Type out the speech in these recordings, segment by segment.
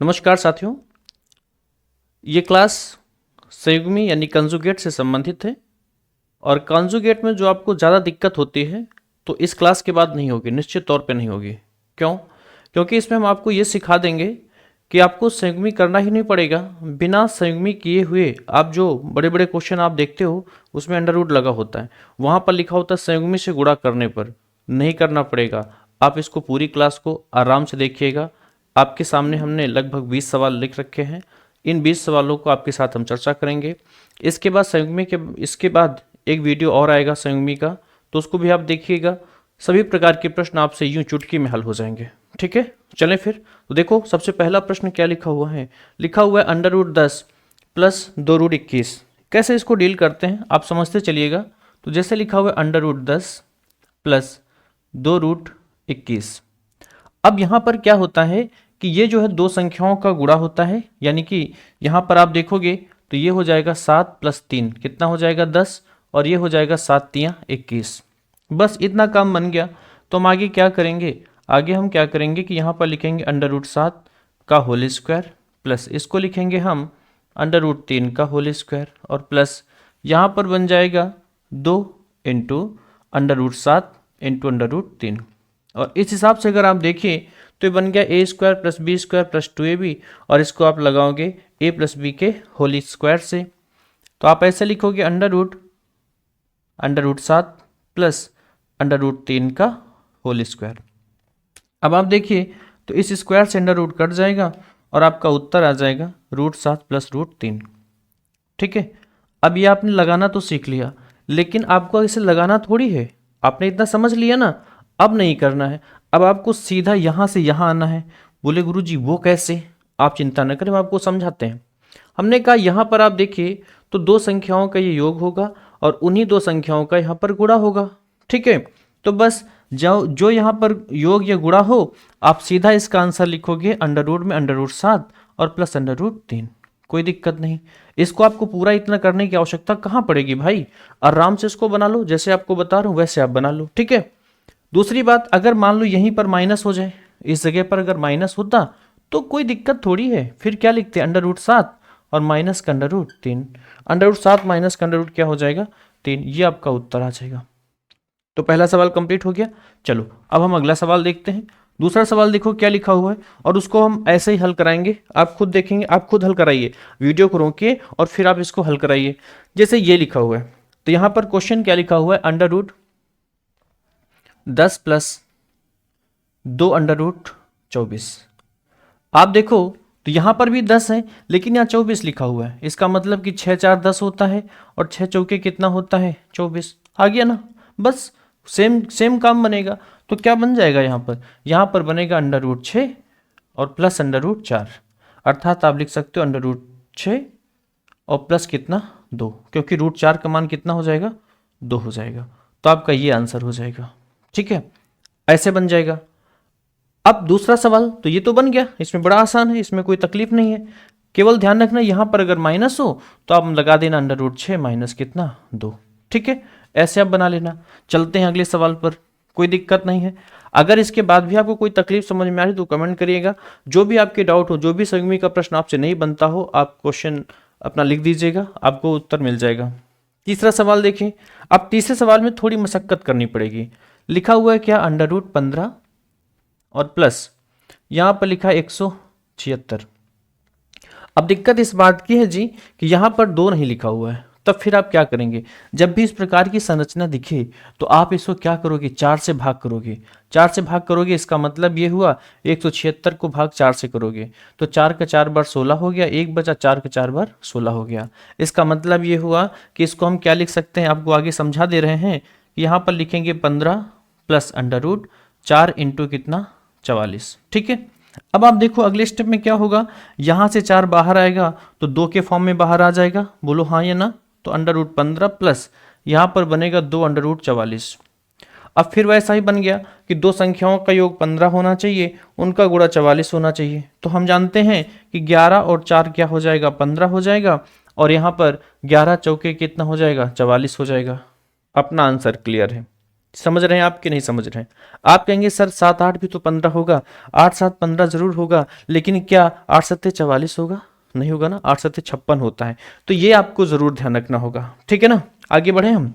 नमस्कार साथियों, ये क्लास संयुग्मी यानी कंजुगेट से संबंधित है और कंजुगेट में जो आपको ज़्यादा दिक्कत होती है तो इस क्लास के बाद नहीं होगी, निश्चित तौर पे नहीं होगी। क्यों? क्योंकि इसमें हम आपको ये सिखा देंगे कि आपको संयुग्मी करना ही नहीं पड़ेगा। बिना संयुग्मी किए हुए आप जो बड़े बड़े क्वेश्चन आप देखते हो उसमें अंडर रूट लगा होता है, वहाँ पर लिखा होता है संयुग्मी से गुणा करने पर। नहीं करना पड़ेगा। आप इसको पूरी क्लास को आराम से देखिएगा। आपके सामने हमने लगभग 20 सवाल लिख रखे हैं। इन 20 सवालों को आपके साथ हम चर्चा करेंगे। इसके बाद संयुग्मी के इसके बाद एक वीडियो और आएगा संयुग्मी का, तो उसको भी आप देखिएगा। सभी प्रकार के प्रश्न आपसे यूं चुटकी में हल हो जाएंगे। ठीक है, चलें फिर। तो देखो, सबसे पहला प्रश्न क्या लिखा हुआ है। लिखा हुआ है अंडर रूट 10 प्लस 2 रूट 21। कैसे इसको डील करते हैं आप समझते चलिएगा। तो जैसे लिखा हुआ है अंडर रूट 10 प्लस 2 रूट 21। अब यहाँ पर क्या होता है कि ये जो है दो संख्याओं का गुणा होता है, यानी कि यहाँ पर आप देखोगे तो ये हो जाएगा 7 प्लस 3 कितना हो जाएगा 10, और ये हो जाएगा 7 तियाँ 21। बस इतना काम बन गया। तो हम आगे क्या करेंगे, आगे हम क्या करेंगे कि यहाँ पर लिखेंगे अंडर रूट 7 का होल स्क्वायर प्लस इसको लिखेंगे हम अंडर रूट 3 का होल स्क्वायर, और प्लस यहाँ पर बन जाएगा 2 into under root 7 into under root 3। और इस हिसाब से अगर आप देखिए तो ये बन गया A square plus B square plus 2ab, और इसको आप लगाओगे ए प्लस बी के होल स्क्वायर से। तो आप ऐसे लिखोगे under root 7 plus under root 3 का होल स्क्वायर। अब आप देखिए तो इस स्क्वायर से अंडर रूट कट जाएगा और आपका उत्तर आ जाएगा √7 प्लस √3। ठीक है, अब ये आपने लगाना तो सीख लिया, लेकिन आपको इसे लगाना थोड़ी है। आपने इतना समझ लिया ना, अब नहीं करना है। अब आपको सीधा यहाँ से यहाँ आना है। बोले गुरुजी वो कैसे? आप चिंता न करें, हम आपको समझाते हैं। हमने कहा यहाँ पर आप देखिए तो दो संख्याओं का ये योग होगा और उन्हीं दो संख्याओं का यहाँ पर गुणा होगा। ठीक है, तो बस जो यहाँ पर योग या गुणा हो, आप सीधा इसका आंसर लिखोगे अंडर रूट में अंडर रूट 7 और प्लस अंडर रूट 3। कोई दिक्कत नहीं। इसको आपको पूरा इतना करने की आवश्यकता कहाँ पड़ेगी भाई। आराम से इसको बना लो, जैसे आपको बता रहा हूँ वैसे आप बना लो। ठीक है, दूसरी बात, अगर मान लो यहीं पर माइनस हो जाए, इस जगह पर अगर माइनस होता तो कोई दिक्कत थोड़ी है। फिर क्या लिखते हैं अंडर रूट 7 और माइनस का under root 3। Under root 7 minus का अंडर रूट क्या हो जाएगा 3। ये आपका उत्तर आ जाएगा। तो पहला सवाल कंप्लीट हो गया। चलो अब हम अगला सवाल देखते हैं। दूसरा सवाल देखो क्या लिखा हुआ है, और उसको हम ऐसे ही हल कराएंगे। आप खुद देखेंगे, आप खुद हल कराइए, वीडियो को रोकिए और फिर आप इसको हल कराइए। जैसे ये लिखा हुआ है, तो यहाँ पर क्वेश्चन क्या लिखा हुआ है, under root 10 plus 2 under root 24। आप देखो तो यहाँ पर भी 10 है, लेकिन यहाँ 24 लिखा हुआ है। इसका मतलब कि 6 4 10 होता है और 6 चौके कितना होता है 24। आ गया ना। बस सेम सेम काम बनेगा। तो क्या बन जाएगा यहाँ पर बनेगा अंडर रूट 6 और प्लस अंडर रूट 4। अर्थात आप लिख सकते हो अंडर रूट 6 और प्लस कितना 2, क्योंकि रूट 4 का मान कितना हो जाएगा 2 हो जाएगा। तो आपका ये आंसर हो जाएगा। ठीक है, ऐसे बन जाएगा। अब दूसरा सवाल तो ये तो बन गया, इसमें बड़ा आसान है, इसमें कोई तकलीफ नहीं है। केवल ध्यान रखना यहाँ पर अगर माइनस हो तो आप लगा देना अंडर रूट 6 माइनस कितना 2। ठीक है, ऐसे आप बना लेना। चलते हैं अगले सवाल पर, कोई दिक्कत नहीं है। अगर इसके बाद भी आपको कोई तकलीफ समझ में आ रही तो कमेंट करिएगा। जो भी आपके डाउट हो, जो भी संयुग्मी का प्रश्न आपसे नहीं बनता हो, आप क्वेश्चन अपना लिख दीजिएगा, आपको उत्तर मिल जाएगा। तीसरा सवाल देखें। अब तीसरे सवाल में थोड़ी मशक्कत करनी पड़ेगी। लिखा हुआ है क्या अंडर रूट 15 और प्लस यहाँ पर लिखा है 176। अब दिक्कत इस बात की है जी कि यहाँ पर 2 नहीं लिखा हुआ है। तब फिर आप क्या करेंगे, जब भी इस प्रकार की संरचना दिखे तो आप इसको क्या करोगे 4 से भाग करोगे। 4 से भाग करोगे, इसका मतलब ये हुआ 176 को भाग 4 से करोगे तो 4 का 4 बार 16 हो गया, 1 बचा 4 का 4 बार 16 हो गया। इसका मतलब ये हुआ कि इसको हम क्या लिख सकते हैं, आपको आगे समझा दे रहे हैं। यहाँ पर लिखेंगे 15 प्लस अंडर रूट 4 इंटू कितना 44। ठीक है, अब आप देखो अगले स्टेप में क्या होगा। यहां से 4 बाहर आएगा तो 2 के फॉर्म में बाहर आ जाएगा। बोलो हाँ या ना। तो अंडर रूट 15 प्लस यहां पर बनेगा 2 अंडर रूट 44। अब फिर वैसा ही बन गया कि दो संख्याओं का योग 15 होना चाहिए, उनका गुणा 44 होना चाहिए। तो हम जानते हैं कि 11 और 4 क्या हो जाएगा 15 हो जाएगा, और यहाँ पर 11 चौके कितना हो जाएगा 44 हो जाएगा। अपना आंसर क्लियर है। समझ रहे हैं आप कि नहीं समझ रहे हैं? आप कहेंगे सर 7 8 भी तो 15 होगा, 8 7 15 जरूर होगा, लेकिन क्या 8 7 44 होगा? नहीं होगा ना, 8 7 56 होता है। तो ये आपको जरूर ध्यान रखना होगा, ठीक है ना। आगे बढ़े हम।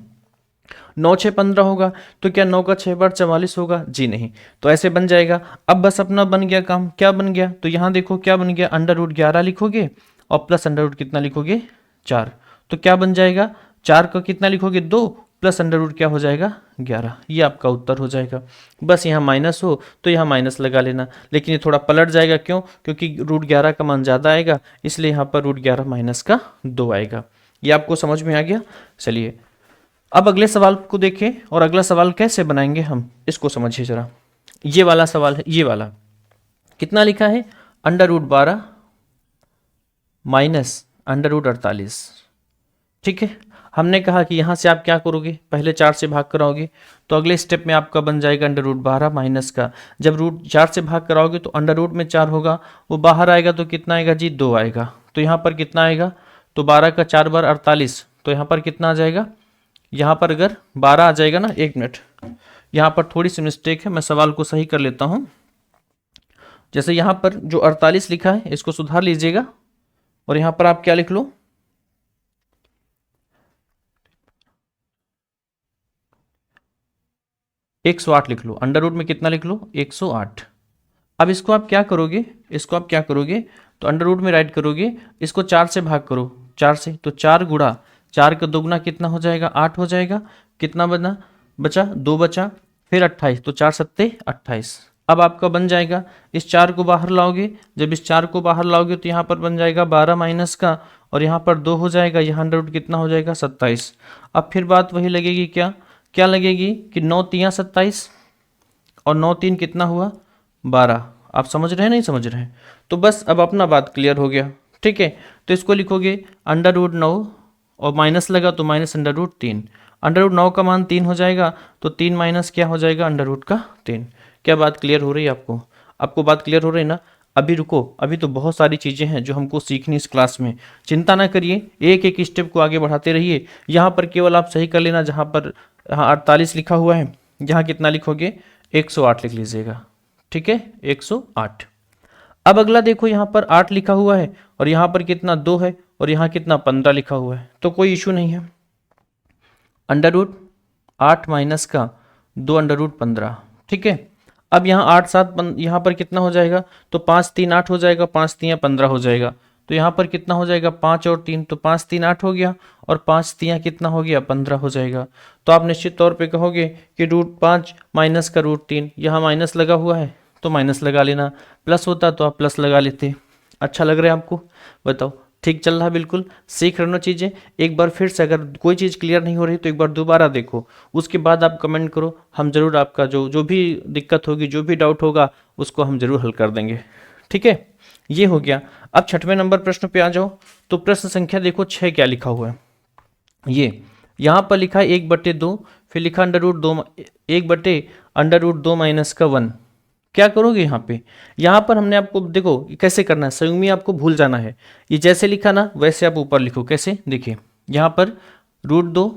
9 6 15 होगा, तो क्या 9 का 6 बार 44 होगा? जी नहीं। तो ऐसे बन जाएगा। अब बस अपना बन गया काम, क्या बन गया? तो यहाँ देखो क्या बन गया, √11 लिखोगे और प्लस अंडर कितना लिखोगे, 4। तो क्या बन जाएगा, 4 का कितना लिखोगे, 2, प्लस अंडर क्या हो जाएगा, 11। ये आपका उत्तर हो जाएगा। बस यहाँ माइनस हो तो यहाँ माइनस लगा लेना, लेकिन ये थोड़ा पलट जाएगा, क्यों? क्योंकि √11 का मान ज़्यादा आएगा, इसलिए यहाँ पर √11 माइनस का 2 आएगा। ये आपको समझ में आ गया? चलिए अब अगले सवाल को देखें, और अगला सवाल कैसे बनाएंगे हम, इसको समझिए जरा। ये वाला सवाल है, ये वाला कितना लिखा है, √12 माइनस √48। ठीक है, हमने कहा कि यहाँ से आप क्या करोगे, पहले 4 से भाग कराओगे, तो अगले स्टेप में आपका बन जाएगा √12 माइनस का, जब √4 से भाग कराओगे तो अंडर में 4 होगा, वो बाहर आएगा तो कितना आएगा जी, 2 आएगा। तो यहाँ पर कितना आएगा, तो 12 का 4 बार 48, तो यहाँ पर कितना आ जाएगा, यहाँ पर अगर 12 आ जाएगा ना, 1 मिनट, यहाँ पर थोड़ी सी मिस्टेक है, मैं सवाल को सही कर लेता हूँ। जैसे यहाँ पर जो 48 लिखा है इसको सुधार लीजिएगा, और यहाँ पर आप क्या लिख लो, 108 लिख लो, अंडर में कितना लिख लो, 108। अब इसको आप क्या करोगे, इसको आप क्या करोगे, तो अंडर में राइट करोगे, इसको 4 से भाग करो, 4 से, तो 4 गुणा 4 का दोगुना कितना हो जाएगा, 8 हो जाएगा। कितना बना, बचा 2 बचा, फिर 28, तो 4 सत्ते 28। अब आपका बन जाएगा, इस 4 को बाहर लाओगे, जब इस 4 को बाहर लाओगे तो यहाँ पर बन जाएगा 12 माइनस का, और यहाँ पर 2 हो जाएगा, यहाँ अंडर कितना हो जाएगा, 27। अब फिर बात वही लगेगी, क्या क्या लगेगी कि 9 3 27, और 9 3 कितना हुआ, 12। आप समझ रहे हैं नहीं समझ रहे हैं? तो बस अब अपना बात क्लियर हो गया, ठीक है। तो इसको लिखोगे √9, और माइनस लगा तो माइनस √3, √9 का मान 3 हो जाएगा, तो 3 माइनस क्या हो जाएगा, √3। क्या बात क्लियर हो रही है आपको? आपको बात क्लियर हो रही है ना? अभी रुको, अभी तो बहुत सारी चीज़ें हैं जो हमको सीखनी इस क्लास में। चिंता ना करिए, एक एक स्टेप को आगे बढ़ाते रहिए। यहाँ पर केवल आप सही कर लेना, जहाँ पर 48 लिखा हुआ है, यहाँ कितना लिखोगे, 108 लिख लीजिएगा, ठीक है, 108। अब अगला देखो, यहाँ पर 8 लिखा हुआ है, और यहाँ पर कितना 2 है, और यहाँ कितना 15 लिखा हुआ है, तो कोई इशू नहीं है। √8 माइनस का 2 √15, ठीक है। अब यहाँ 8 7 यहाँ पर कितना हो जाएगा, तो 5 3 8 हो जाएगा, 5 3 15 हो जाएगा, तो यहाँ पर कितना हो जाएगा, 5 और 3, तो 5 3 8 हो गया, और 5 3 कितना हो गया, 15 हो जाएगा। तो आप निश्चित तौर पे कहोगे कि √5 माइनस का √3, यहाँ माइनस लगा हुआ है तो माइनस लगा लेना, प्लस होता तो आप प्लस लगा लेते। अच्छा लग रहा है आपको? बताओ, ठीक चल रहा है? बिल्कुल सीख रहे हो चीज़ें। एक बार फिर से अगर कोई चीज़ क्लियर नहीं हो रही तो एक बार दोबारा देखो, उसके बाद आप कमेंट करो, हम जरूर आपका जो जो भी दिक्कत होगी, जो भी डाउट होगा, उसको हम जरूर हल कर देंगे, ठीक है। ये हो गया। अब 6वें नंबर प्रश्न पे आ जाओ। तो प्रश्न संख्या देखो 6 क्या लिखा हुआ है, ये यहाँ पर लिखा है 1/2, फिर लिखा √2, 1/√2 माइनस का 1। क्या करोगे यहाँ पर हमने आपको देखो कैसे करना है, संयुग्मी आपको भूल जाना है। ये जैसे लिखा ना वैसे आप ऊपर लिखो, कैसे देखिए, यहाँ पर √2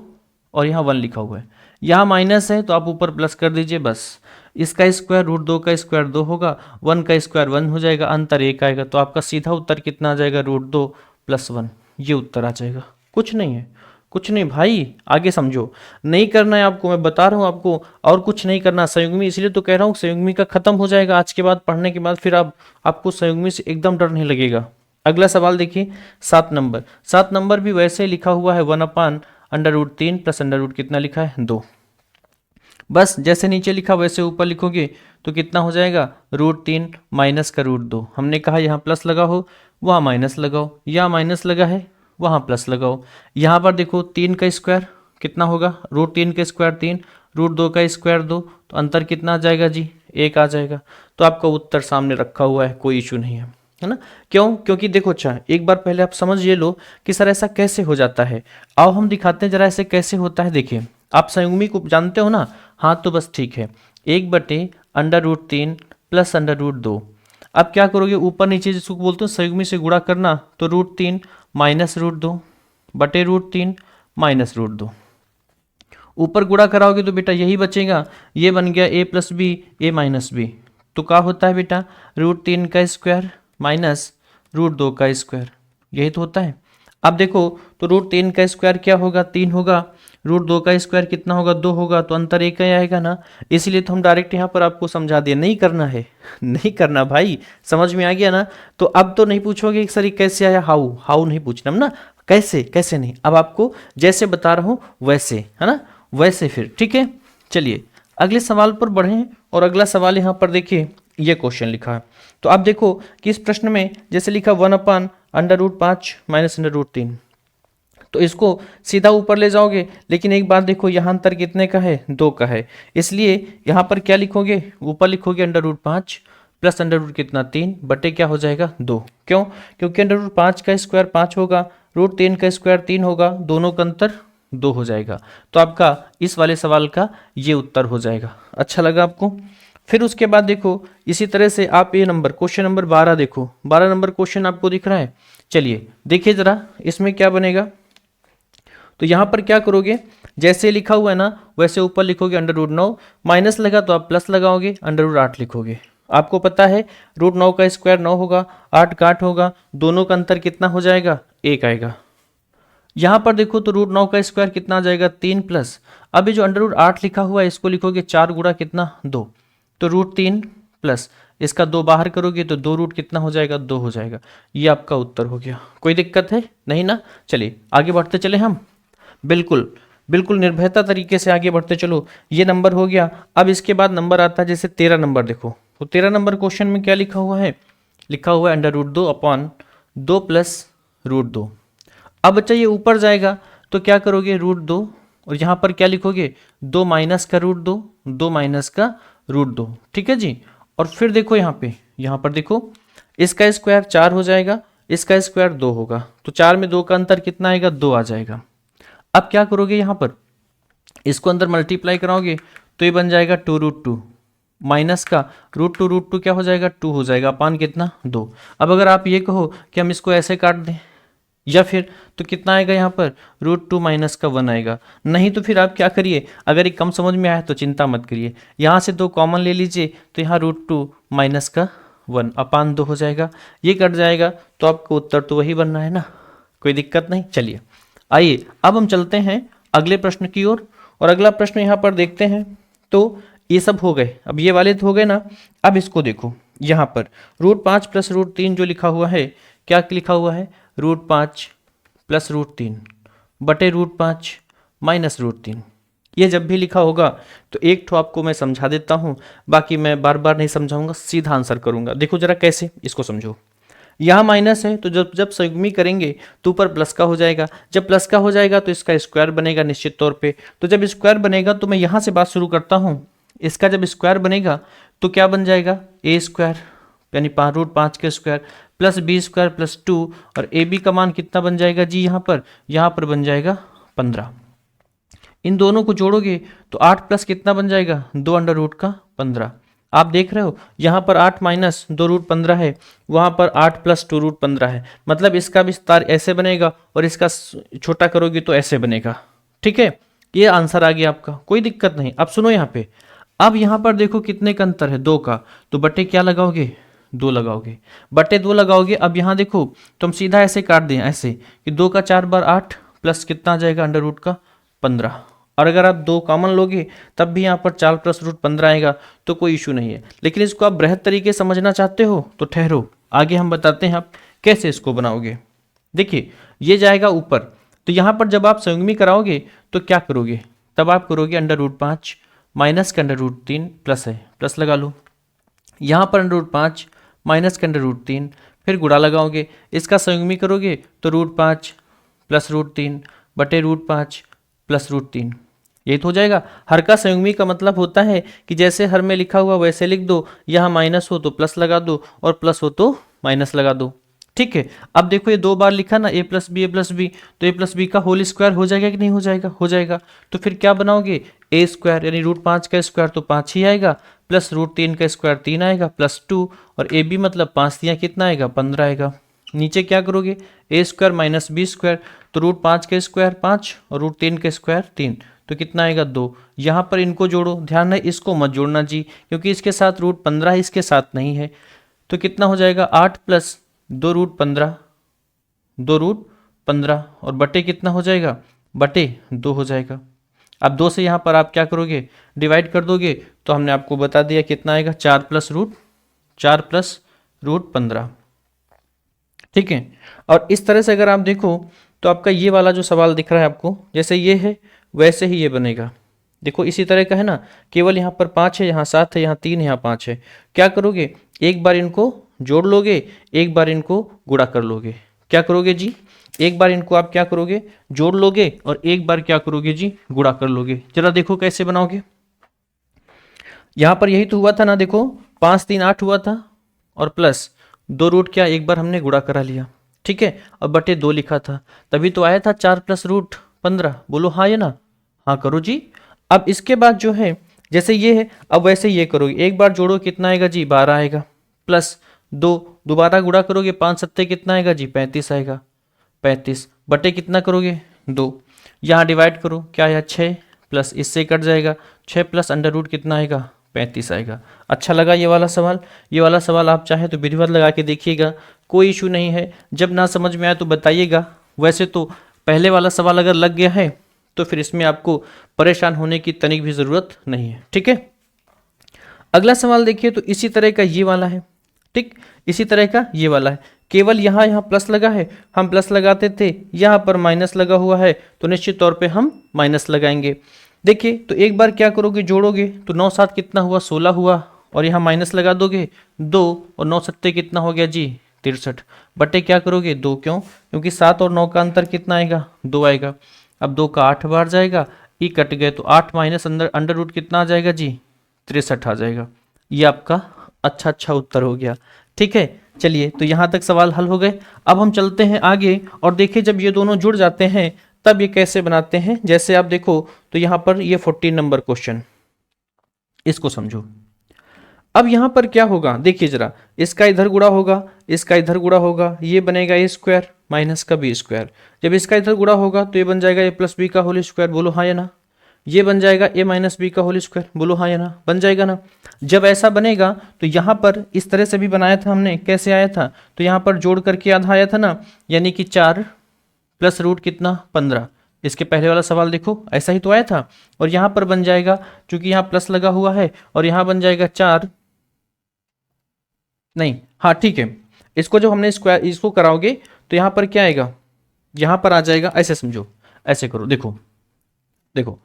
और यहाँ 1 लिखा हुआ है, यहाँ माइनस है तो आप ऊपर प्लस कर दीजिए बस। इसका स्क्वायर √2 का स्क्वायर 2 होगा, 1 का स्क्वायर 1 हो जाएगा, अंतर 1 आएगा, तो आपका सीधा उत्तर कितना आ जाएगा, √2 + 1, ये उत्तर आ जाएगा। कुछ नहीं है, कुछ नहीं भाई, आगे समझो। नहीं करना है आपको, मैं बता रहा हूँ आपको, और कुछ नहीं करना। संयुग्मी इसलिए तो कह रहा हूँ, संयुग्मी का खत्म हो जाएगा आज के बाद, पढ़ने के बाद फिर आपको संयुग्मी से एकदम डर नहीं लगेगा। अगला सवाल देखिए 7 नंबर। 7 नंबर भी वैसे लिखा हुआ है 1/√3 प्लस अंडर कितना लिखा है, 2। बस जैसे नीचे लिखा वैसे ऊपर लिखोगे तो कितना हो जाएगा, √3 माइनस का √2। हमने कहा यहाँ प्लस लगा हो वहाँ माइनस लगाओ, यहाँ माइनस लगा है वहाँ प्लस लगाओ। यहाँ पर देखो 3 का स्क्वायर कितना होगा, √3 का स्क्वायर 3, √2 का स्क्वायर 2, तो अंतर कितना आ जाएगा जी, 1 आ जाएगा। तो आपका उत्तर सामने रखा हुआ है, कोई इशू नहीं है ना। क्यों? क्योंकि देखो अच्छा, एक बार पहले आप समझ ये लो कि सर ऐसा कैसे हो जाता है। आओ हम दिखाते हैं जरा ऐसे कैसे होता है। देखिए आप संयुग्मी को जानते हो ना, हाँ तो बस ठीक है, 1/√3 प्लस √2। अब क्या करोगे, ऊपर नीचे जिसको बोलते हो संयुग्मी से गुणा करना, तो √3 माइनस √2 बटे √3 माइनस √2। ऊपर गुणा कराओगे तो बेटा यही बचेगा, ये बन गया a plus B A minus B. तो क्या होता है बेटा, √3 का स्क्वायर माइनस √2 का स्क्वायर, यही तो होता है। अब देखो तो √3 का स्क्वायर क्या होगा, 3 होगा, √2 का स्क्वायर कितना होगा, 2 होगा, तो अंतर एक ही आएगा ना। इसलिए तो हम डायरेक्ट यहाँ पर आपको समझा दिया, नहीं करना है नहीं करना भाई, समझ में आ गया ना। तो अब तो नहीं पूछोगे कि सर ये कैसे आया, हाउ हाउ नहीं पूछना ना, कैसे कैसे नहीं, अब आपको जैसे बता रहा हूँ वैसे, है ना, वैसे फिर ठीक है। चलिए अगले सवाल पर बढ़ें, और अगला सवाल यहाँ पर देखिए, ये क्वेश्चन लिखा है। तो आप देखो कि इस प्रश्न में जैसे लिखा 1/√5 माइनस √3, तो इसको सीधा ऊपर ले जाओगे, लेकिन एक बात देखो यहाँ अंतर कितने का है, 2 का है, इसलिए यहाँ पर क्या लिखोगे, ऊपर लिखोगे √5 प्लस अंडर कितना 3 बटे क्या हो जाएगा 2। क्यों, क्योंकि √5 का स्क्वायर 5 होगा, √3 का स्क्वायर 3 होगा, दोनों का अंतर 2 हो जाएगा। तो आपका इस वाले सवाल का ये उत्तर हो जाएगा। अच्छा लगा आपको। फिर उसके बाद देखो इसी तरह से आप ये नंबर क्वेश्चन नंबर 12 देखो, 12 नंबर क्वेश्चन आपको दिख रहा है। चलिए देखिए जरा इसमें क्या बनेगा। तो यहाँ पर क्या करोगे, जैसे लिखा हुआ है ना वैसे ऊपर लिखोगे √9, माइनस लगा तो आप प्लस लगाओगे, √8 लिखोगे। आपको पता है √9 का स्क्वायर 9 होगा, 8 का 8 होगा, दोनों का अंतर कितना हो जाएगा, 1 आएगा। यहाँ पर देखो तो √9 का स्क्वायर कितना आ जाएगा, 3 प्लस, अब ये जो √8 लिखा हुआ है इसको लिखोगे 4 गुणा कितना 2, तो √3 प्लस इसका 2 बाहर करोगे तो 2 रूट कितना हो जाएगा, 2 हो जाएगा। ये आपका उत्तर हो गया। कोई दिक्कत है नहीं ना। चलिए आगे बढ़ते चले हम, बिल्कुल बिल्कुल निर्भयता तरीके से आगे बढ़ते चलो। ये नंबर हो गया। अब इसके बाद नंबर आता है जैसे 13 नंबर देखो, तो 13 नंबर क्वेश्चन में क्या लिखा हुआ है, लिखा हुआ है √2 अपॉन 2 प्लस √2। अब बच्चा ये ऊपर जाएगा तो क्या करोगे, √2 और यहाँ पर क्या लिखोगे, 2 माइनस का √2, 2 माइनस का √2, ठीक है जी। और फिर देखो यहाँ पर देखो इसका स्क्वायर 4 हो जाएगा, इसका स्क्वायर 2 होगा, तो 4 में 2 का अंतर कितना आएगा, 2 आ जाएगा। अब क्या करोगे, यहाँ पर इसको अंदर मल्टीप्लाई कराओगे तो ये बन जाएगा 2√2 माइनस का √2 क्या हो जाएगा, 2 हो जाएगा, अपान कितना 2। अब अगर आप ये कहो कि हम इसको ऐसे काट दें या फिर, तो कितना आएगा यहाँ पर, √2 माइनस का 1 आएगा। नहीं तो फिर आप क्या करिए, अगर ये कम समझ में आया तो चिंता मत करिए, यहाँ से 2 कॉमन ले लीजिए, तो यहाँ √2 माइनस का 1 अपान 2 हो जाएगा, ये कट जाएगा, तो आपको उत्तर तो वही बनना है ना, कोई दिक्कत नहीं। चलिए आइए अब हम चलते हैं अगले प्रश्न की ओर, और अगला प्रश्न यहाँ पर देखते हैं। तो ये सब हो गए, अब ये वाले तो हो गए ना। अब इसको देखो यहाँ पर √5 प्लस √3 जो लिखा हुआ है, क्या लिखा हुआ है, √5 प्लस √3 बटे √5 माइनस √3। ये जब भी लिखा होगा तो एक ठो आपको मैं समझा देता हूँ, बाकी मैं बार बार नहीं समझाऊंगा, सीधा आंसर करूंगा। देखो जरा कैसे, इसको समझो। यहाँ माइनस है तो जब जब संयुग्मी करेंगे तो ऊपर प्लस का हो जाएगा, जब प्लस का हो जाएगा तो इसका स्क्वायर बनेगा निश्चित तौर पे। तो जब स्क्वायर बनेगा तो मैं यहाँ से बात शुरू करता हूँ, इसका जब स्क्वायर बनेगा तो क्या बन जाएगा, a स्क्वायर यानी √5 का square plus b square plus 2, और ए बी का मान कितना बन जाएगा जी, यहाँ पर बन जाएगा 15। इन दोनों को जोड़ोगे तो 8 प्लस कितना बन जाएगा, 2√15। आप देख रहे हो यहाँ पर 8 माइनस 2√15 है, वहाँ पर 8 प्लस 2√15 है, मतलब इसका विस्तार ऐसे बनेगा और इसका छोटा करोगे तो ऐसे बनेगा। ठीक है, ये आंसर आ गया आपका, कोई दिक्कत नहीं। अब सुनो यहाँ पे, अब यहाँ पर देखो कितने का अंतर है, 2 का, तो बटे क्या लगाओगे, 2 लगाओगे, बटे 2 लगाओगे। अब यहाँ देखो तो हम सीधा ऐसे काट दें, ऐसे कि 2 का 4 बार 8 प्लस कितना आ जाएगा, √15। और अगर आप 2 कॉमन लोगे तब भी यहाँ पर 4 प्लस √15 आएगा, तो कोई इशू नहीं है। लेकिन इसको आप बृहद तरीके समझना चाहते हो तो ठहरो, आगे हम बताते हैं आप कैसे इसको बनाओगे। देखिए ये जाएगा ऊपर, तो यहाँ पर जब आप संयुग्मी कराओगे तो क्या करोगे, तब आप करोगे √5 माइनस का √3 प्लस है, प्लस लगा लो, यहाँ पर √5 माइनस का √3, फिर गुणा लगाओगे, इसका संयुग्मी करोगे तो √5 प्लस √3 बटे √5 प्लस √3, यही तो हो जाएगा। हर का संयुग्मी का मतलब होता है कि जैसे हर में लिखा हुआ वैसे लिख दो, यहाँ माइनस हो तो प्लस लगा दो और प्लस हो तो माइनस लगा दो। ठीक है, अब देखो ये 2 बार लिखा ना, a प्लस बी, तो a प्लस बी का होल स्क्वायर हो जाएगा कि नहीं हो जाएगा, हो जाएगा। तो फिर क्या बनाओगे, a स्क्वायर यानी √5 का स्क्वायर तो 5 ही आएगा, प्लस √3 का स्क्वायर 3 आएगा, प्लस 2, और ए बी मतलब 5 दिया कितना आएगा, 15 आएगा। नीचे क्या करोगे, a square minus B square, तो √5 का स्क्वायर 5 और √3 का स्क्वायर 3, तो कितना आएगा 2। यहाँ पर इनको जोड़ो, ध्यान है इसको मत जोड़ना जी, क्योंकि इसके साथ रूट 15 इसके साथ नहीं है। तो कितना हो जाएगा 8 प्लस 2 रूट 15, 2 रूट 15 और बटे कितना हो जाएगा, बटे 2 हो जाएगा। अब 2 से यहाँ पर आप क्या करोगे, डिवाइड कर दोगे, तो हमने आपको बता दिया कितना आएगा 4 प्लस रूट 15। ठीक है। और इस तरह से अगर आप देखो तो आपका ये वाला जो सवाल दिख रहा है आपको, जैसे ये है वैसे ही ये बनेगा। देखो इसी तरह का है ना, केवल यहाँ पर 5 है, यहाँ 7 है, यहाँ 3 है, यहाँ 5 है। क्या करोगे, एक बार इनको जोड़ लोगे, एक बार इनको गुणा कर लोगे। क्या करोगे जी, एक बार इनको आप क्या करोगे, जोड़ लोगे, और एक बार क्या करोगे जी, गुणा कर लोगे। जरा देखो कैसे बनाओगे। यहाँ पर यही तो हुआ था ना, देखो 5 3 8 हुआ था, और प्लस 2 रूट क्या, एक बार हमने गुणा करा लिया। ठीक है, और बटे 2 लिखा था, तभी तो आया था 4 प्लस रूट 15। बोलो हाँ या ना, हाँ करो जी। अब इसके बाद जो है, जैसे ये है, अब वैसे ये करोगे, एक बार जोड़ो कितना आएगा जी, 12 आएगा, प्लस 2 दोबारा गुणा करोगे, 5 सत्ते कितना आएगा जी, 35 आएगा, 35 बटे कितना करोगे, 2। यहाँ डिवाइड करो, क्या आया 6, प्लस इससे कट जाएगा, 6 प्लस अंडर रूट कितना आएगा, 35 आएगा। अच्छा लगा ये वाला सवाल। ये वाला सवाल आप चाहे तो विधिवत लगा के देखिएगा, कोई इशू नहीं है। जब ना समझ में आए तो बताइएगा। वैसे तो पहले वाला सवाल अगर लग गया है तो फिर इसमें आपको परेशान होने की तनिक भी ज़रूरत नहीं है। ठीक है, अगला सवाल देखिए, तो इसी तरह का ये वाला है। ठीक, इसी तरह का ये वाला है, केवल यहाँ प्लस लगा है, हम प्लस लगाते थे, यहाँ पर माइनस लगा हुआ है, तो निश्चित तौर पे हम माइनस लगाएंगे। देखिए तो एक बार क्या करोगे, जोड़ोगे, तो 9 7 कितना हुआ, 16 हुआ, और यहाँ माइनस लगा दोगे 2, और 9 सत्ते कितना हो गया जी, 63 बटे क्या करोगे 2। क्यों, क्योंकि 7 और 9 का अंतर कितना आएगा, 2 आएगा। अब 2 का 8 बार जाएगा, ई कट गए, तो 8 माइनस अंडर रूट कितना आ जाएगा जी, 63 आ जाएगा। ये आपका अच्छा उत्तर हो गया। ठीक है, चलिए तो यहाँ तक सवाल हल हो गए। अब हम चलते हैं आगे और देखिए जब ये दोनों जुड़ जाते हैं तब ये कैसे बनाते हैं। जैसे आप देखो तो यहाँ पर ये 14 नंबर क्वेश्चन, इसको समझो। अब यहाँ पर क्या होगा, देखिए जरा, इसका इधर गुणा होगा, इसका इधर गुणा होगा, ये बनेगा ए स्क्वायर माइनस का बी स्क्वायर। जब इसका इधर गुणा होगा तो ये बन जाएगा ए प्लस बी का होल स्क्वायर। बोलो हाँ या ना। ये बन जाएगा ए माइनस बी का होल स्क्वायर। बोलो हाँ या ना, बन जाएगा ना। जब ऐसा बनेगा तो यहाँ पर इस तरह से भी बनाया था हमने, कैसे आया था, तो यहाँ पर जोड़ करके आधा आया था ना, यानी कि 4 प्लस रूट कितना 15। इसके पहले वाला सवाल देखो ऐसा ही तो आया था। और यहाँ पर बन जाएगा, चूंकि यहाँ प्लस लगा हुआ है, और यहाँ बन जाएगा 4 नहीं, हाँ ठीक है, इसको जब हमने स्क्वायर इसको कराओगे तो यहाँ पर क्या आएगा, यहाँ पर आ जाएगा, ऐसे समझो, ऐसे करो, देखो देखो,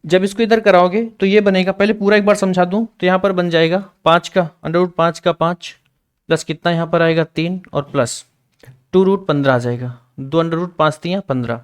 जब इसको इधर कराओगे तो ये बनेगा, पहले पूरा एक बार समझा दूं, तो यहाँ पर बन जाएगा 5 का अंडर रूट 5 का 5 प्लस कितना यहाँ पर आएगा 3 और प्लस 2 रूट 15 आ जाएगा, 2 अंडर रूट 5 3 15,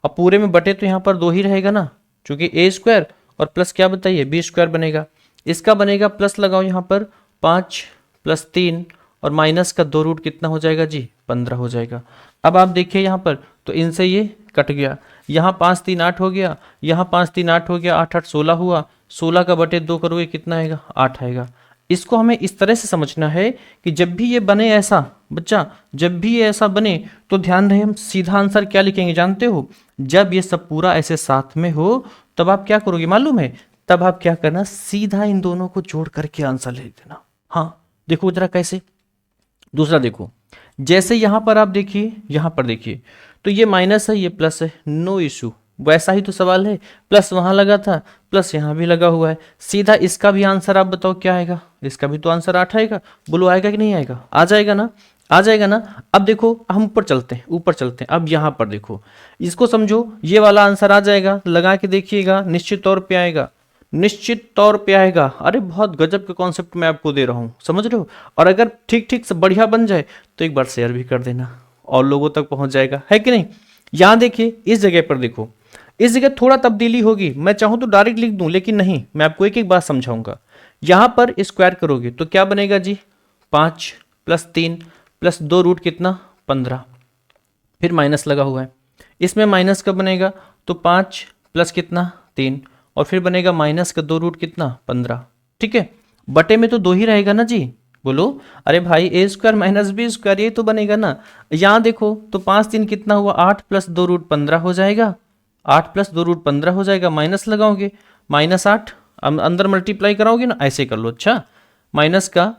और पूरे में बटे तो यहाँ पर 2 ही रहेगा ना, क्योंकि ए स्क्वायर और प्लस क्या बताइए बी स्क्वायर बनेगा। इसका बनेगा प्लस लगाओ यहाँ पर 5 प्लस 3 और माइनस का 2 रूट कितना हो जाएगा जी 15 हो जाएगा। अब आप देखिए यहाँ पर तो इनसे ये कट गया, यहाँ 5 3 8 हो गया, यहाँ 5 3 8 हो गया, 8 8 16 हुआ, 16 का बटे 2 करोगे कितना आएगा 8 आएगा। इसको हमें इस तरह से समझना है कि जब भी ये बने ऐसा, बच्चा जब भी ये ऐसा बने तो ध्यान रहे हम सीधा आंसर क्या लिखेंगे जानते हो, जब ये सब पूरा ऐसे साथ में हो तब आप क्या करोगे मालूम है, तब आप क्या करना, सीधा इन दोनों को जोड़ करके आंसर लिख देना। हाँ देखो जरा कैसे, दूसरा देखो, जैसे यहां पर आप देखिए, यहां पर देखिए तो ये माइनस है ये प्लस है, नो इशू, वैसा ही तो सवाल है, प्लस वहां लगा था प्लस यहां भी लगा हुआ है, सीधा इसका भी आंसर आप बताओ क्या आएगा, इसका भी तो आंसर 8 आएगा। बोलो आएगा कि नहीं आएगा, आ जाएगा ना, आ जाएगा ना। अब देखो हम ऊपर चलते हैं, ऊपर चलते हैं, अब यहाँ पर देखो, इसको समझो, ये वाला आंसर आ जाएगा, लगा के देखिएगा, निश्चित तौर पे आएगा, निश्चित तौर पे आएगा। अरे बहुत गजब के कॉन्सेप्ट मैं आपको दे रहा हूँ, समझ रहे हो। और अगर ठीक ठीक से बढ़िया बन जाए तो एक बार शेयर भी कर देना और लोगों तक पहुंच जाएगा, है कि नहीं। यहाँ देखिए इस जगह पर देखो, इस जगह थोड़ा तब्दीली होगी, मैं चाहूँ तो डायरेक्ट लिख दूं लेकिन नहीं, मैं आपको एक एक बात समझाऊंगा। यहाँ पर स्क्वायर करोगे तो क्या बनेगा जी 5 प्लस 3 प्लस 2 रूट कितना 15, फिर माइनस लगा हुआ है, इसमें माइनस कब बनेगा तो 5 प्लस कितना 3 और फिर बनेगा माइनस का 2 रूट कितना 15। ठीक है, बटे में तो 2 ही रहेगा ना जी। बोलो अरे भाई ए स्क्वायर माइनस बी स्क्वायर ये तो बनेगा ना। यहाँ देखो तो 5 3 कितना हुआ 8 प्लस 2 रूट 15 हो जाएगा, 8 प्लस 2 रूट 15 हो जाएगा, माइनस लगाओगे -8, अंदर मल्टीप्लाई कराओगे ना, ऐसे कर लो। अच्छा, माइनस का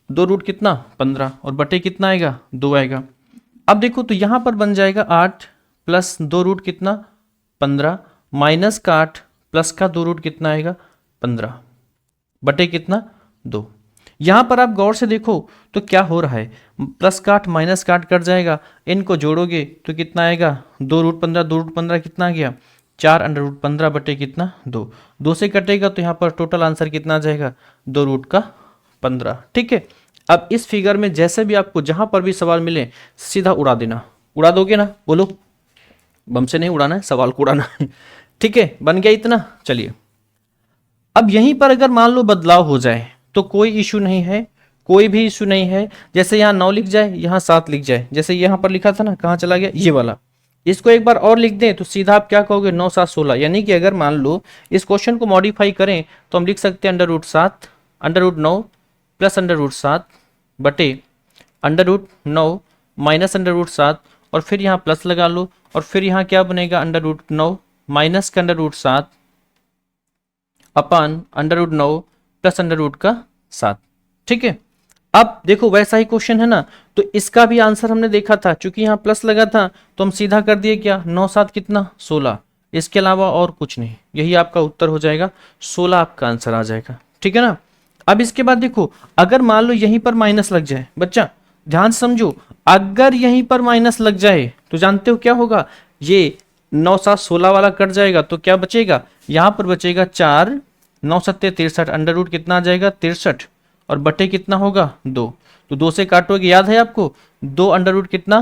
2 रूट कितना 15 और बटे कितना आएगा 2 आएगा। अब देखो तो यहाँ पर बन जाएगा 8 प्लस 2 रूट कितना 15, माइनस का 8 प्लस का 2 रूट कितना आएगा 15 बटे कितना 2। यहाँ पर आप गौर से देखो तो क्या हो रहा है, प्लस का 8 माइनस का 8 कट जाएगा, इनको जोड़ोगे तो कितना आएगा 2 रूट 15, 2 रूट 15 कितना आ गया 4 अंडर रूट 15 बटे कितना 2, 2 से कटेगा तो यहाँ पर टोटल आंसर कितना आ जाएगा 2 रूट का 15। ठीक है, अब इस फिगर में जैसे भी आपको जहां पर भी सवाल मिले सीधा उड़ा देना, उड़ा दोगे ना, बोलो, बम से नहीं उड़ाना है, सवाल को उड़ाना है। ठीक है, बन गया इतना। चलिए, अब यहीं पर अगर मान लो बदलाव हो जाए तो कोई इशू नहीं है, कोई भी इशू नहीं है। जैसे यहाँ 9 लिख जाए, यहाँ 7 लिख जाए, जैसे यहाँ पर लिखा था ना, कहाँ चला गया ये वाला, इसको एक बार और लिख दें तो सीधा आप क्या कहोगे 9 7 16। यानी कि अगर मान लो इस क्वेश्चन को मॉडिफाई करें तो हम लिख सकते हैं under root 7 under root 9 plus under root 7 बटे under root 9 minus under root 7 और फिर यहाँ प्लस लगा लो और फिर यहाँ क्या बनेगा अंडर रूट 9 माइनस का under root 7 upon under root 9 plus under root का 7। ठीक है, अब देखो वैसा ही क्वेश्चन है ना, तो इसका भी आंसर हमने देखा था, चूंकि यहाँ प्लस लगा था तो हम सीधा कर दिए क्या 9 7 कितना 16, इसके अलावा और कुछ नहीं, यही आपका उत्तर हो जाएगा, 16 आपका आंसर आ जाएगा। ठीक है ना, अब इसके बाद देखो अगर मान लो यहीं पर माइनस लग जाए, बच्चा ध्यान से समझो, अगर यहीं पर माइनस लग जाए तो जानते हो क्या होगा, ये 9 7 16 वाला कट जाएगा तो क्या बचेगा, यहाँ पर बचेगा 4 9 7 63, अंडर रूट कितना आ जाएगा 63 और बटे कितना होगा 2, तो 2 से काटोगे, याद है आपको 2 अंडर रूट कितना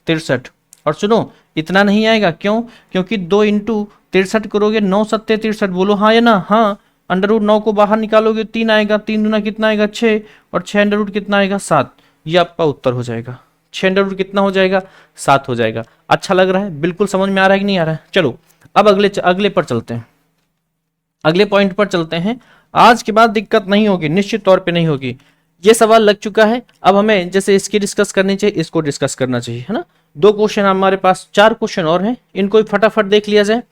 63। और सुनो इतना नहीं आएगा, क्यों, क्योंकि 2 इंटू 63 करोगे 9 7 63, बोलो हाँ या ना, हाँ, अंडर रूट 9 को बाहर निकालोगे 3 आएगा, 3 दूना कितना आएगा 6 और 6 अंडर रूट कितना आएगा 7, ये आपका उत्तर हो जाएगा, 6 अंडर रूट कितना हो जाएगा 7 हो जाएगा। अच्छा लग रहा है, बिल्कुल समझ में आ रहा है कि नहीं आ रहा है। चलो अब अगले पर चलते हैं, अगले पॉइंट पर चलते हैं। आज के बाद दिक्कत नहीं होगी, निश्चित तौर पे नहीं होगी, ये सवाल लग चुका है, अब हमें जैसे इसकी डिस्कस करनी चाहिए इसको डिस्कस करना चाहिए, है ना। 2 क्वेश्चन हमारे पास, 4 क्वेश्चन और हैं, इनको फटाफट देख लिया जाए।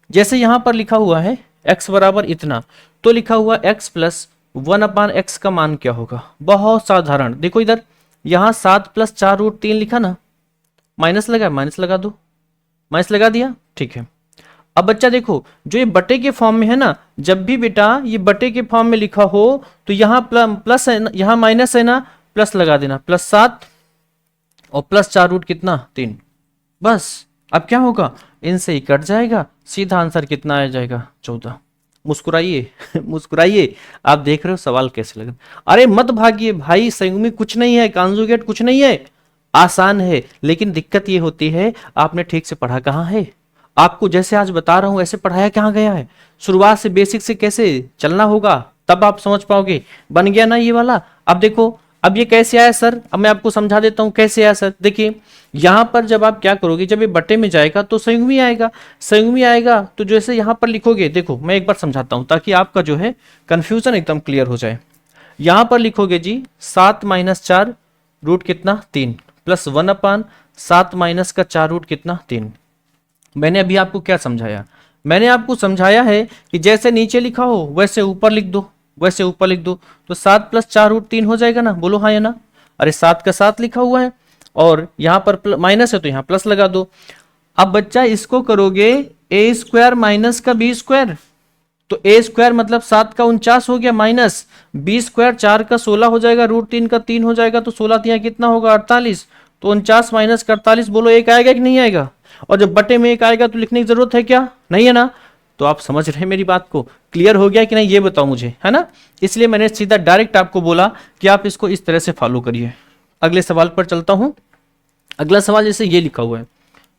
जैसे यहां पर लिखा हुआ है x बराबर इतना, तो लिखा हुआ x प्लस 1/x का मान क्या होगा, बहुत साधारण। देखो इधर यहां 7 प्लस 4 रूट 3 लिखा ना, माइनस लगा, माइनस लगा दो, माइनस लगा दिया, ठीक है। अब बच्चा देखो जो ये बटे के फॉर्म में है ना, जब भी बेटा ये बटे के फॉर्म में लिखा हो तो यहाँ प्लस है ना, यहाँ माइनस है ना, प्लस लगा देना, +7 और प्लस 4 रूट कितना 3, बस। अब क्या होगा, इनसे ही कट जाएगा, सीधा आंसर कितना आ जाएगा 14। मुस्कुराइए मुस्कुराइए, आप देख रहे हो सवाल कैसे लगे। अरे मत भागिए भाई, संयुग्मी कुछ नहीं है, कॉन्जुगेट कुछ नहीं है, आसान है, लेकिन दिक्कत ये होती है आपने ठीक से पढ़ा कहाँ है। आपको जैसे आज बता रहा हूं ऐसे पढ़ाया कहाँ गया है, शुरुआत से बेसिक से कैसे चलना होगा तब आप समझ पाओगे। बन गया ना ये वाला। अब देखो अब ये कैसे आया सर, अब मैं आपको समझा देता हूं कैसे आया सर। देखिए यहां पर जब आप क्या करोगे, जब ये बट्टे में जाएगा तो संयुग्मी आएगा, संयुग्मी आएगा तो जैसे यहां पर लिखोगे, देखो मैं एक बार समझाता हूं ताकि आपका जो है कंफ्यूजन एकदम क्लियर हो जाए। यहां पर लिखोगे जी 7 - 4 रूट कितना 3 प्लस 1/7 माइनस का 4 रूट कितना 3। मैंने अभी आपको क्या समझाया, मैंने आपको समझाया है कि जैसे नीचे लिखा हो वैसे ऊपर लिख दो, वैसे ऊपर लिख दो, तो 7 प्लस 4 रूट 3 हो जाएगा ना, बोलो हाँ या ना। अरे 7 का 7 लिखा हुआ है और यहाँ पर माइनस है तो यहाँ प्लस लगा दो। अब बच्चा इसको करोगे ए स्क्वायर माइनस का बी स्क्वायर, तो ए स्क्वायर मतलब 7 का 49 हो गया, माइनस बी स्क्वायर 4 का 16 हो जाएगा, रूट 3 का 3 हो जाएगा, तो 16 यहाँ कितना होगा 48, तो 49 माइनस का 48, बोलो एक आएगा कि नहीं आएगा। और जब बटे में एक आएगा तो लिखने की जरूरत है क्या, नहीं है ना। तो आप समझ रहे हैं मेरी बात को, क्लियर हो गया कि नहीं ये बताओ मुझे, है ना। इसलिए मैंने सीधा डायरेक्ट आपको बोला कि आप इसको इस तरह से फॉलो करिए। अगले सवाल पर चलता हूं। अगला सवाल जैसे ये लिखा हुआ है,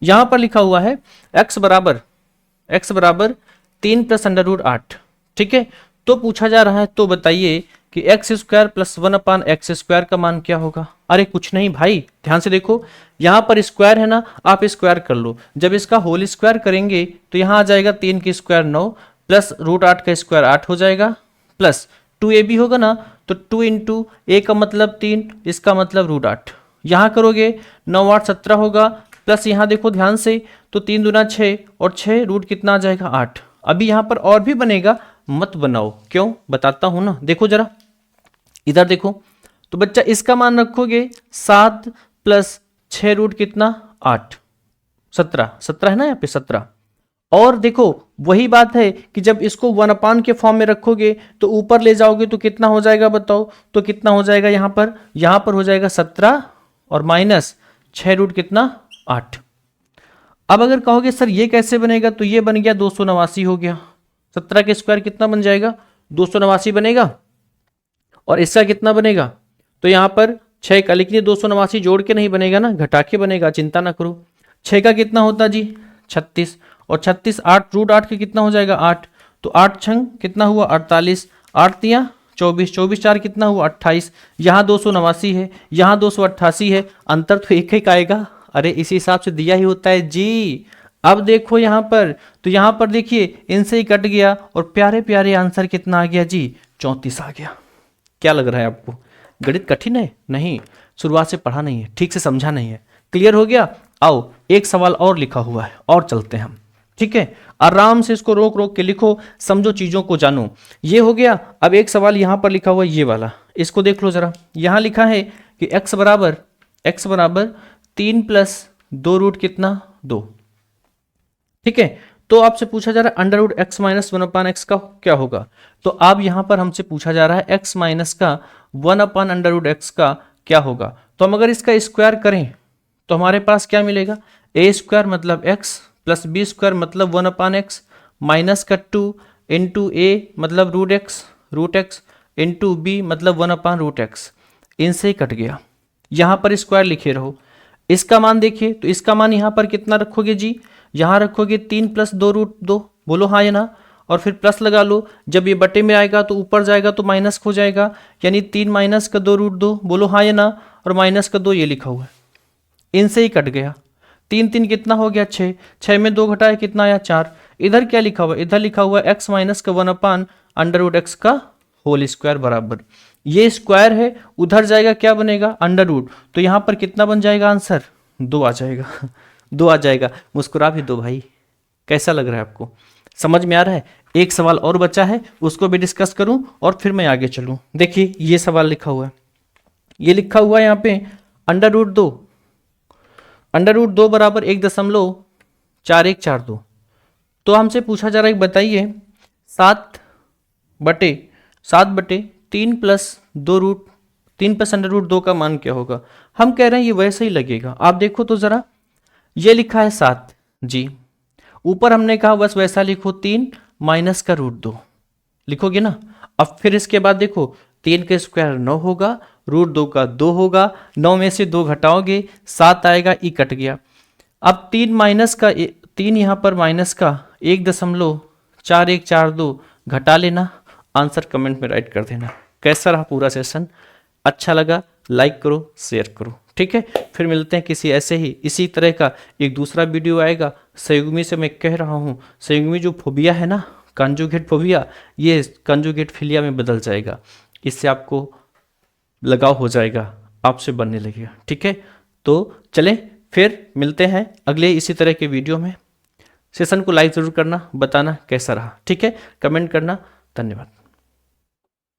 यहां पर लिखा हुआ है x बराबर 3 प्लस अंडर रूट 8, ठीक है। तो पूछा जा रहा है, तो बताइए कि x square plus 1/x square का मान क्या होगा। अरे कुछ नहीं भाई, ध्यान से देखो, यहां पर स्क्वायर है ना, आप स्क्वायर कर लो, जब इसका होल स्क्वायर करेंगे तो यहां आ जाएगा 3 की स्क्वायर 9 प्लस रूट 8 का स्क्वायर 8 हो जाएगा, प्लस 2a भी होगा ना, तो 2 इंटू ए का मतलब 3, इसका मतलब रूट 8, यहां करोगे 9 8 17 होगा, प्लस यहां देखो ध्यान से, तो 3 दूना 6 और 6 रूट कितना आ जाएगा 8। अभी यहाँ पर और भी बनेगा, मत बनाओ, क्यों बताता हूँ ना। देखो जरा इधर देखो, तो बच्चा इसका मान रखोगे 7 प्लस 6 रूट कितना 8, 17, 17 है ना यहाँ पे 17। और देखो वही बात है कि जब इसको 1 के फॉर्म में रखोगे तो ऊपर ले जाओगे तो कितना हो जाएगा बताओ, तो कितना हो जाएगा यहाँ पर हो जाएगा 17 और माइनस 6 रूट कितना 8। अब अगर कहोगे सर ये कैसे बनेगा, तो ये बन गया 289 हो गया। 17 के स्क्वायर कितना बन जाएगा 289 बनेगा, और इसका कितना बनेगा, तो यहाँ पर 6 का, लेकिन ये 289 जोड़ के नहीं बनेगा ना, घटा के बनेगा, चिंता ना करो। 6 का कितना होता जी 36, और 36 8 रूट 8 के कितना हो जाएगा 8, तो 8 छंग कितना हुआ 48, 8 तिया 24, 24 4 कितना हुआ 28। यहाँ 289 है, यहाँ 288 है, अंतर तो एक एक आएगा। अरे इसी हिसाब से दिया ही होता है जी। अब देखो यहाँ पर, तो यहाँ पर देखिए इनसे ही कट गया और प्यारे प्यारे आंसर कितना आ गया जी 34 आ गया। क्या लग रहा है आपको, गणित कठिन है? नहीं, शुरुआत से पढ़ा नहीं है, ठीक से समझा नहीं है। क्लियर हो गया? आओ एक सवाल और लिखा हुआ है और चलते हैं हम, ठीक है। आराम से इसको रोक रोक के लिखो, समझो, चीजों को जानो। ये हो गया। अब एक सवाल यहां पर लिखा हुआ है ये वाला, इसको देख लो जरा। यहां लिखा है कि x बराबर 3 प्लस 2 रूट कितना 2, ठीक है। तो आपसे पूछा जा रहा है under root x minus 1/x का क्या होगा। तो अब यहां पर हमसे पूछा जा रहा है x माइनस का 1/√x का क्या होगा। तो हम अगर इसका स्क्वायर करें तो हमारे पास क्या मिलेगा, a स्क्वायर मतलब x प्लस बी स्क्वायर मतलब 1/x माइनस का 2 इंटू ए मतलब रूट एक्स इंटू बी मतलब 1/√x। इनसे ही कट गया, यहाँ पर स्क्वायर लिखे रहो। इसका मान देखिए, तो इसका मान यहाँ पर कितना रखोगे जी, यहाँ रखोगे 3 प्लस 2 रूट 2, बोलो हाँ या ना, और फिर प्लस लगा लो। जब ये बटे में आएगा तो ऊपर जाएगा तो माइनस हो जाएगा, यानी 3 माइनस का 2 रूट 2, बोलो हाँ या ना, और माइनस का 2 ये लिखा हुआ है, इनसे ही कट गया। 3 3 कितना हो गया 6, 6 में 2 घटाए कितना आया 4। इधर क्या लिखा हुआ है, इधर लिखा हुआ है एक्स माइनस का 1/√x का होल स्क्वायर बराबर, ये स्क्वायर है, उधर जाएगा क्या बनेगा अंडर रूट, तो यहाँ पर कितना बन जाएगा आंसर 2 आ जाएगा 2 आ जाएगा। मुस्कुरा भी दो भाई, कैसा लग रहा है आपको, समझ में आ रहा है। एक सवाल और बचा है, उसको भी डिस्कस करूं और फिर मैं आगे चलूं। देखिए ये सवाल लिखा हुआ है, ये लिखा हुआ है यहाँ पे अंडर रूट 2 बराबर 1.4142। तो हमसे पूछा जा रहा है बताइए 7/3 plus 2 root 3 plus under root 2 का मान क्या होगा। हम कह रहे हैं ये वैसे ही लगेगा, आप देखो तो जरा, ये लिखा है 7 जी, ऊपर हमने कहा बस वैसा लिखो 3 माइनस का √2 लिखोगे ना। अब फिर इसके बाद देखो 3 का स्क्वायर 9 होगा, √2 का 2 होगा, 9 में से 2 घटाओगे 7 आएगा, ई कट गया। अब 3 यहाँ पर माइनस का 1.4142 घटा लेना, आंसर कमेंट में राइट कर देना। कैसा रहा पूरा सेशन, अच्छा लगा लाइक करो शेयर करो, ठीक है। फिर मिलते हैं किसी ऐसे ही इसी तरह का एक दूसरा वीडियो आएगा। संयुग्मी से मैं कह रहा हूँ, संयुग्मी जो फोबिया है ना, कंजुगेट फोबिया, ये कंजुगेट फिलिया में बदल जाएगा, इससे आपको लगाव हो जाएगा, आपसे बनने लगेगा, ठीक है। तो चलें फिर मिलते हैं अगले इसी तरह के वीडियो में। सेशन को लाइक ज़रूर करना, बताना कैसा रहा, ठीक है, कमेंट करना। धन्यवाद।